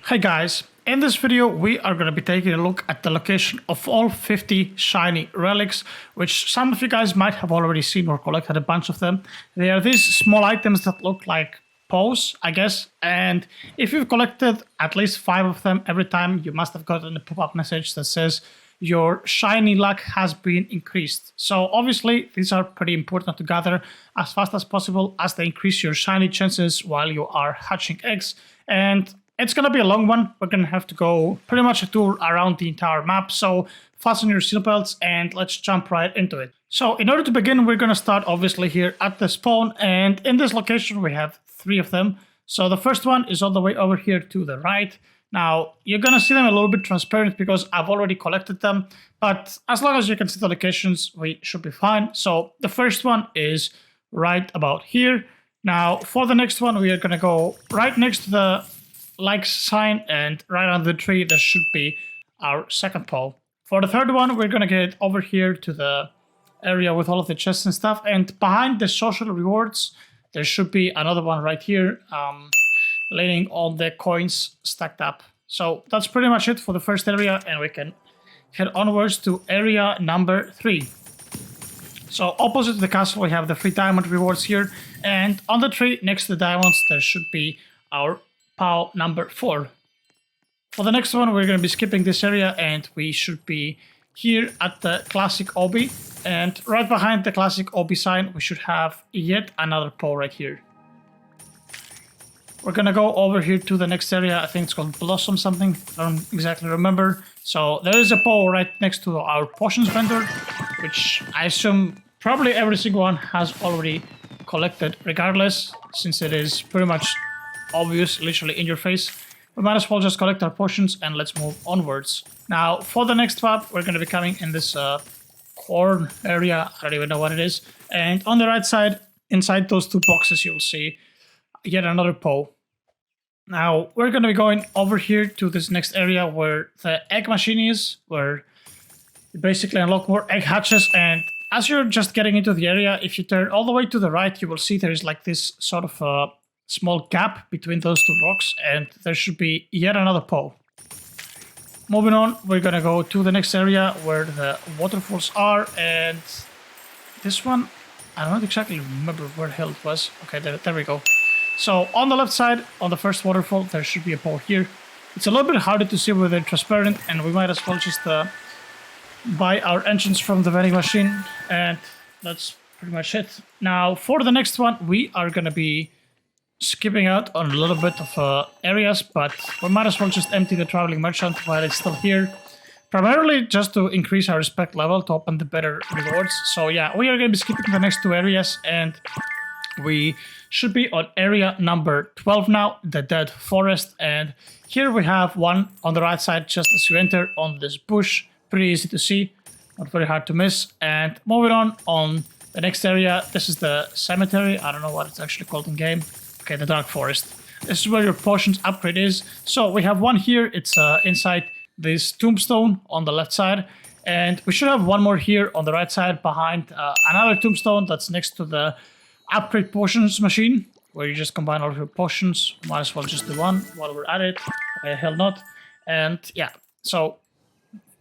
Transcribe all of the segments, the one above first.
Hey guys, in this video we are going to be taking a look at the location of all 50 shiny relics, which some of you guys might have already seen or collected a bunch of them. They are these small items that look like paws, I guess, and if you've collected at least 5 of them every time, you must have gotten a pop-up message that says your shiny luck has been increased. So obviously these are pretty important to gather as fast as possible as they increase your shiny chances while you are hatching eggs. And it's going to be a long one. We're going to have to go pretty much a tour around the entire map. So fasten your seatbelts and let's jump right into it. So in order to begin, we're going to start obviously here at the spawn. And in this location, we have 3 of them. So the first one is all the way over here to the right. Now, you're going to see them a little bit transparent because I've already collected them. But as long as you can see the locations, we should be fine. So the first one is right about here. Now, for the next one, we are going to go right next to the like sign, and right under the tree there should be our second pole. For the third one, we're gonna get over here to the area with all of the chests and stuff, and behind the social rewards there should be another one right here, leaning on the coins stacked up. So that's pretty much it for the first area, and we can head onwards to area number 3. So opposite to the castle we have the free diamond rewards here, and on the tree next to the diamonds there should be our POW number 4. For the next one, we're going to be skipping this area and we should be here at the classic obby. And right behind the classic obby sign, we should have yet another POW right here. We're going to go over here to the next area. I think it's called Blossom something. I don't exactly remember. So there is a POW right next to our potions vendor, which I assume probably every single one has already collected regardless, since it is pretty much obvious, literally in your face. We might as well just collect our potions and let's move onwards. Now, for the next map, we're going to be coming in this corn area. I don't even know what it is. And on the right side, inside those 2 boxes, you'll see yet another POW. Now, we're going to be going over here to this next area where the egg machine is, where you basically unlock more egg hatches. And as you're just getting into the area, if you turn all the way to the right, you will see there is like this sort of small gap between those 2 rocks, and there should be yet another POW. Moving on, we're gonna go to the next area where the waterfalls are, and this one, I don't exactly remember where the hell it was. Okay, there we go. So on the left side, on the first waterfall, there should be a POW here. It's a little bit harder to see where they're transparent, and we might as well just buy our entrance from the vending machine, and that's pretty much it. Now, for the next one, we are gonna be skipping out on a little bit of areas, but we might as well just empty the traveling merchant while it's still here, primarily just to increase our respect level to open the better rewards. So yeah, we are going to be skipping the next 2 areas, and we should be on area number 12 now, the dead forest. And here we have one on the right side just as you enter on this bush. Pretty easy to see, not very hard to miss. And moving on the next area, this is the cemetery. I don't know what it's actually called in game. Okay, the dark forest. This is where your potions upgrade is. So we have one here. It's inside this tombstone on the left side. And we should have one more here on the right side behind another tombstone that's next to the upgrade potions machine, where you just combine all of your potions. Might as well just do one while we're at it. Okay, hell not. And yeah, so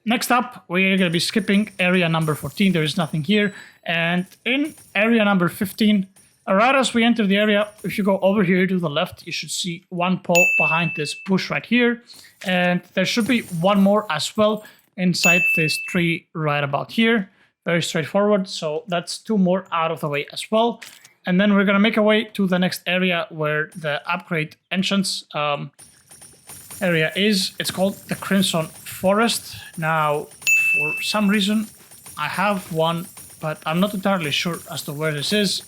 next up, we're going to be skipping area number 14. There is nothing here. And in area number 15, right as we enter the area, if you go over here to the left, you should see one POW behind this bush right here. And there should be one more as well inside this tree right about here. Very straightforward. So that's 2 more out of the way as well. And then we're going to make our way to the next area where the upgrade entrance area is. It's called the Crimson Forest. Now, for some reason, I have one, but I'm not entirely sure as to where this is.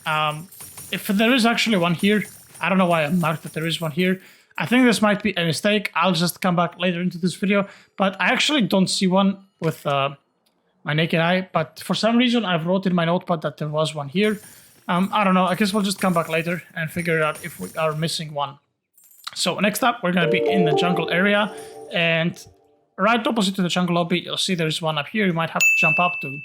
If there is actually one here, I don't know why I marked that there is one here. I think this might be a mistake. I'll just come back later into this video. But I actually don't see one with my naked eye. But for some reason, I've wrote in my notepad that there was one here. I don't know. I guess we'll just come back later and figure out if we are missing one. So next up, we're going to be in the jungle area. And right opposite to the jungle lobby, you'll see there's one up here. You might have to jump up to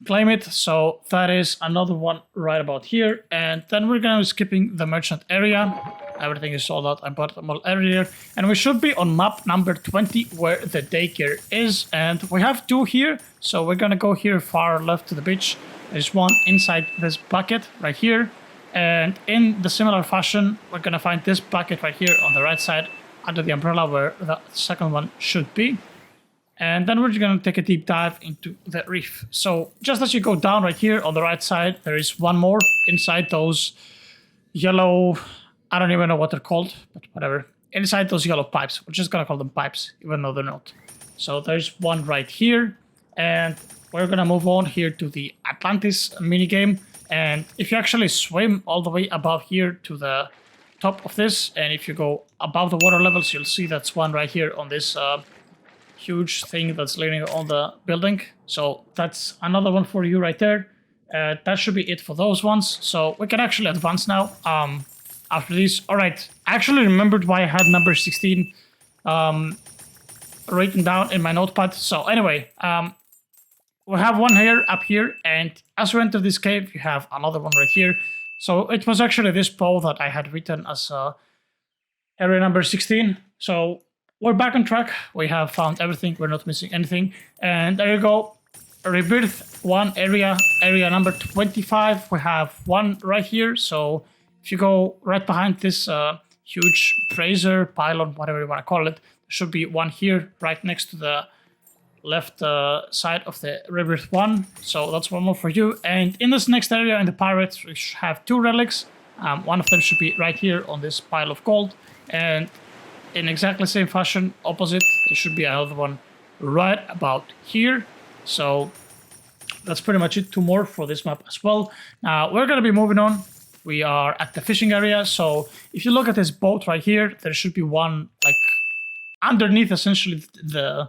claim it. So that is another one right about here. And then we're going to be skipping the merchant area. Everything is sold out. I bought them all earlier. And we should be on map number 20 where the daycare is. And we have 2 here. So we're going to go here far left to the beach. There's one inside this bucket right here. And in the similar fashion, we're going to find this bucket right here on the right side under the umbrella where the second one should be. And then we're just going to take a deep dive into the reef. So just as you go down right here on the right side, there is one more inside those yellow, I don't even know what they're called, but whatever. Inside those yellow pipes. We're just going to call them pipes, even though they're not. So there's one right here. And we're going to move on here to the Atlantis minigame. And if you actually swim all the way above here to the top of this, and if you go above the water levels, you'll see that's one right here on this huge thing that's leaning on the building. So that's another one for you right there. That should be it for those ones. So we can actually advance now after this. All right, I actually remembered why I had number 16 written down in my notepad. So anyway, we have one here up here, and as we enter this cave, you have another one right here. So it was actually this pole that I had written as area number 16. So we're back on track. We have found everything. We're not missing anything. And there you go. Rebirth 1 area number 25. We have one right here. So if you go right behind this huge brazier, pylon, whatever you want to call it, there should be one here right next to the left side of the Rebirth 1. So that's one more for you. And in this next area in the pirates, we should have 2 relics. One of them should be right here on this pile of gold. And in exactly the same fashion, opposite, there should be another one right about here. So that's pretty much it. 2 more for this map as well. Now we're going to be moving on. We are at the fishing area. So if you look at this boat right here, there should be one like underneath essentially the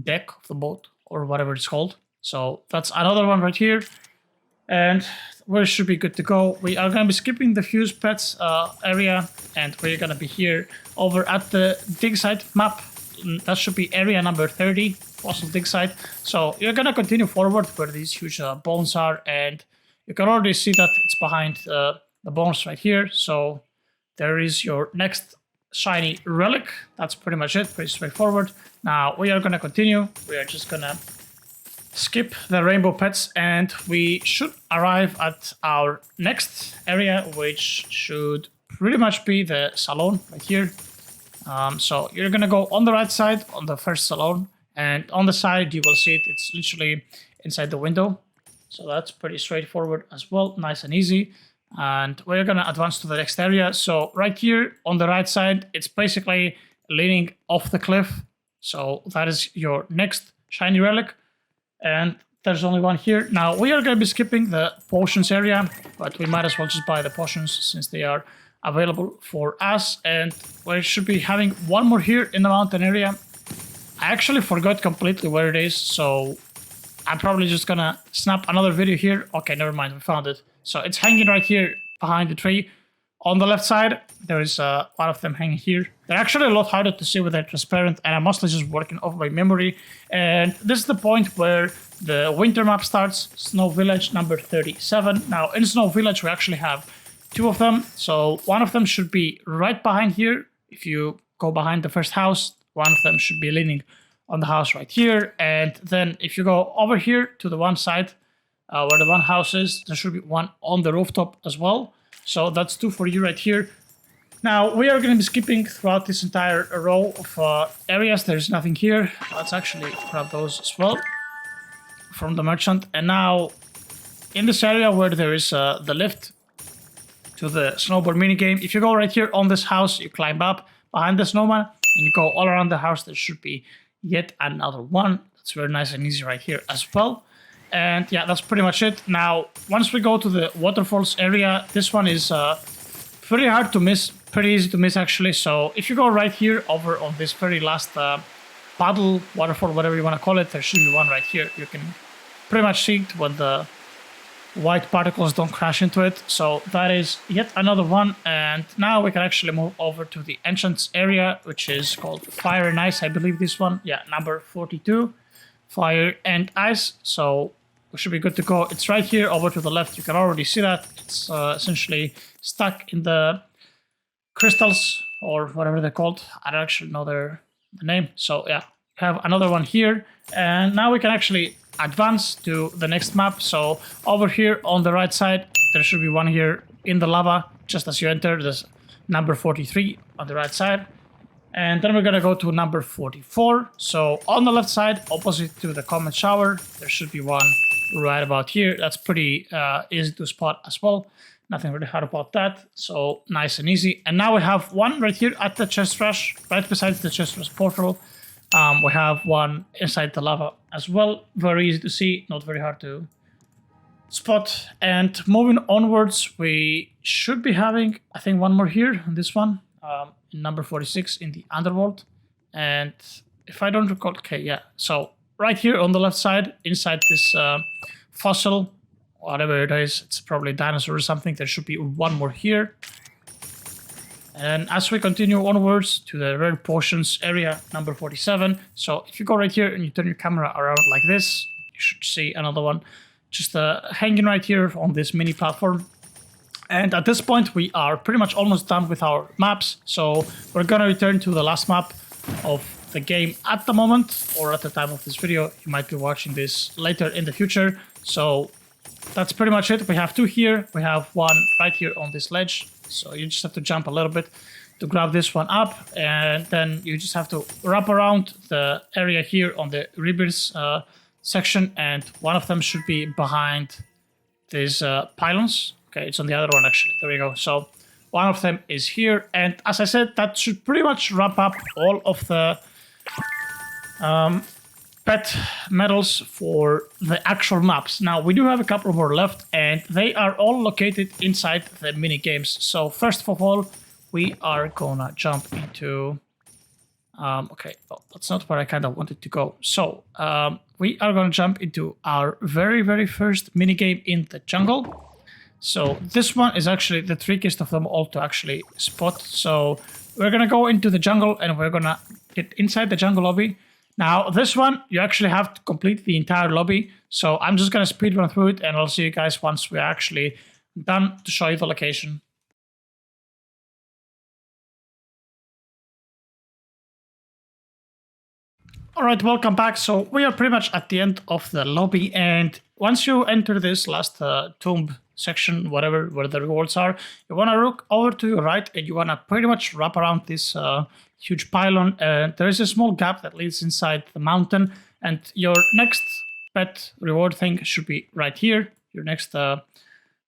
deck of the boat or whatever it's called. So that's another one right here. And we should be good to go. We are going to be skipping the fuse pets area, and we're going to be here over at the dig site map. That should be area number 30, fossil dig site. So you're going to continue forward where these huge bones are, and you can already see that it's behind the bones right here. So there is your next shiny relic. That's pretty much it, pretty straightforward. Now we are going to continue. We are just going to skip the rainbow pets, and we should arrive at our next area, which should pretty much be the salon right here. So you're gonna go on the right side on the first salon, and on the side you will see it. It's literally inside the window. So that's pretty straightforward as well, nice and easy. And we're gonna advance to the next area. So right here on the right side, it's basically leaning off the cliff. So that is your next shiny relic. And there's only one here. Now we are going to be skipping the potions area, but we might as well just buy the potions since they are available for us. And we should be having one more here in the mountain area. I actually forgot completely where it is, so I'm probably just gonna snap another video here. Okay, never mind, we found it. So it's hanging right here behind the tree. On the left side, there is one of them hanging here. They're actually a lot harder to see when they're transparent, and I'm mostly just working off my memory. And this is the point where the winter map starts, Snow Village number 37. Now, in Snow Village, we actually have 2 of them. So one of them should be right behind here. If you go behind the first house, one of them should be leaning on the house right here. And then if you go over here to the one side where the one house is, there should be one on the rooftop as well. So that's 2 for you right here. Now we are going to be skipping throughout this entire row of areas. There's nothing here. Let's actually grab those as well from the merchant. And now in this area where there is the lift to the snowboard minigame, if you go right here on this house, you climb up behind the snowman and you go all around the house. There should be yet another one. That's very nice and easy right here as well. And yeah, that's pretty much it. Now, once we go to the waterfalls area, this one is pretty hard to miss, pretty easy to miss actually. So if you go right here over on this very last paddle, waterfall, whatever you want to call it, there should be one right here. You can pretty much see it when the white particles don't crash into it. So that is yet another one. And now we can actually move over to the entrance area, which is called Fire and Ice, I believe this one. Yeah, number 42, Fire and Ice. So we should be good to go. It's right here over to the left. You can already see that. It's essentially stuck in the crystals or whatever they're called. I don't actually know the name. So yeah, we have another one here. And now we can actually advance to the next map. So over here on the right side, there should be one here in the lava. Just as you enter, there's number 43 on the right side. And then we're gonna go to number 44. So on the left side, opposite to the common shower, there should be one right about here. That's pretty easy to spot as well. Nothing really hard about that. So nice and easy. And now we have one right here at the chest rush, right beside the chest rush portal. We have one inside the lava as well. Very easy to see, not very hard to spot. And moving onwards, we should be having, I think, one more here on this one. Number 46 in the underworld. And if I don't recall, okay, yeah. So right here on the left side, inside this fossil, whatever it is, it's probably a dinosaur or something. There should be one more here. And as we continue onwards to the rare potions area, number 47. So if you go right here and you turn your camera around like this, you should see another one just hanging right here on this mini platform. And at this point, we are pretty much almost done with our maps. So we're going to return to the last map of the game at the moment, or at the time of this video. You might be watching this later in the future. So that's pretty much it. We have two here. We have one right here on this ledge. So you just have to jump a little bit to grab this one up. And then you just have to wrap around the area here on the rebirth section. And one of them should be behind these pylons. Okay, it's on the other one, actually. There we go. So one of them is here. And as I said, that should pretty much wrap up all of the pet medals for the actual maps. Now, we do have a couple more left, and they are all located inside the mini games. So first of all, we are gonna jump into... okay, well, that's not where I kind of wanted to go. So we are gonna jump into our very, very first mini game in the jungle. So this one is actually the trickiest of them all to actually spot. So we're going to go into the jungle and we're going to get inside the jungle lobby. Now this one, you actually have to complete the entire lobby. So I'm just going to speed run through it and I'll see you guys once we're actually done to show you the location. Alright, welcome back. So we are pretty much at the end of the lobby, and once you enter this last tomb section, whatever, where the rewards are, you want to look over to your right and you want to pretty much wrap around this huge pylon. There is a small gap that leads inside the mountain, and your next pet reward thing should be right here. Your next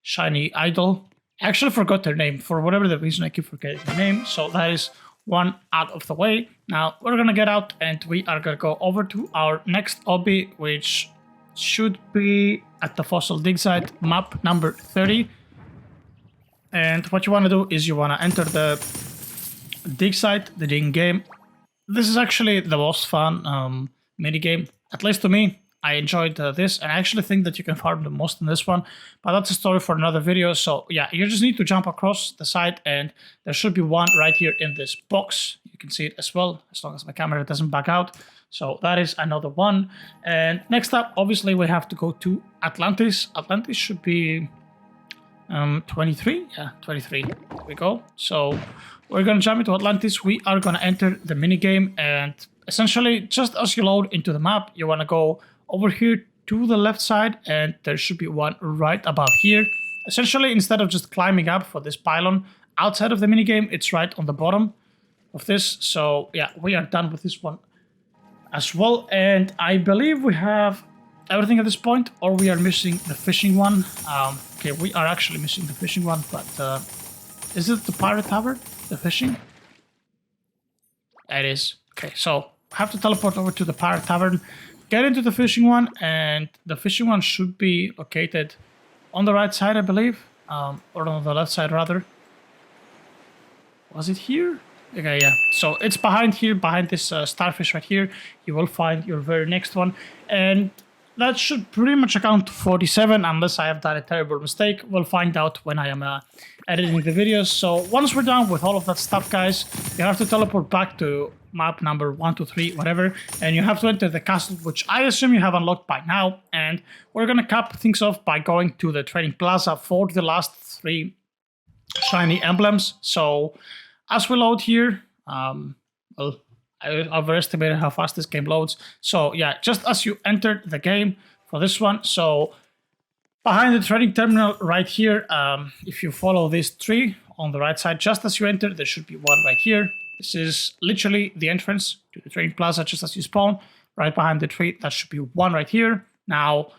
shiny idol. I actually forgot their name. For whatever the reason, I keep forgetting the name. So that is one out of the way. Now we're gonna get out and we are gonna go over to our next obby, which should be at the fossil dig site, map number 30. And what you want to do is you want to enter the dig site, the digging game. This is actually the most fun mini game, at least to me. I enjoyed this, and I actually think that you can farm the most in this one, but that's a story for another video. So yeah, you just need to jump across the site, and there should be one right here in this box. You can see it as well, as long as my camera doesn't back out. So that is another one. And next up, obviously, we have to go to Atlantis. Atlantis should be 23. Yeah, 23. There we go. So we're going to jump into Atlantis. We are going to enter the minigame, and essentially, just as you load into the map, you want to go over here to the left side, and there should be one right above here. Essentially, instead of just climbing up for this pylon outside of the minigame, it's right on the bottom of this. So yeah, we are done with this one as well. And I believe we have everything at this point, or we are missing the fishing one. Okay, we are actually missing the fishing one, but is it the pirate tavern, the fishing? It is. Okay, so I have to teleport over to the pirate tavern, get into the fishing one, and the fishing one should be located on the right side, I believe, or on the left side rather. Was it here? Okay, yeah. So it's behind here, behind this starfish right here. You will find your very next one, and that should pretty much account to 47, unless I have done a terrible mistake. We'll find out when I am editing the videos. So once we're done with all of that stuff, guys, you have to teleport back to map number 1, 2, 3, whatever, and you have to enter the castle, which I assume you have unlocked by now. And we're gonna cap things off by going to the trading plaza for the last 3 shiny emblems. So as we load here, well, I overestimated how fast this game loads. So yeah, just as you enter the game for this one, so behind the trading terminal right here, if you follow this tree on the right side, just as you enter, there should be one right here. This is literally the entrance to the trading plaza, just as you spawn. Right behind the tree, that should be one right here. Now,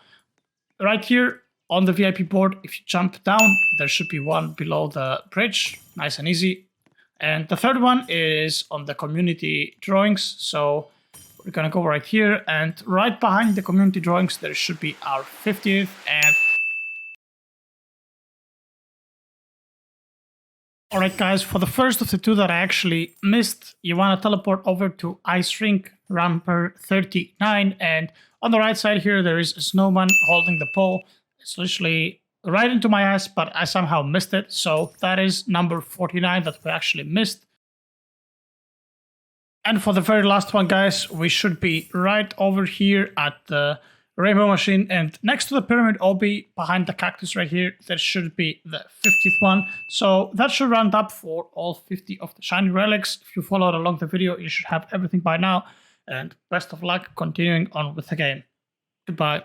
right here on the VIP board, if you jump down, there should be one below the bridge. Nice and easy. And the third one is on the community drawings. So we're gonna go right here, and right behind the community drawings, there should be our 50th. And alright guys, for the first of the two that I actually missed, you wanna teleport over to Ice Rink Ramper 39, and on the right side here, there is a snowman holding the pole. It's literally right into my ass, but I somehow missed it. So that is number 49 that we actually missed. And for the very last one, guys, we should be right over here at the rainbow machine, and next to the pyramid OB, behind the cactus right here, there should be the 50th one. So that should round up for all 50 of the shiny relics. If you followed along the video, you should have everything by now. And best of luck continuing on with the game. Goodbye.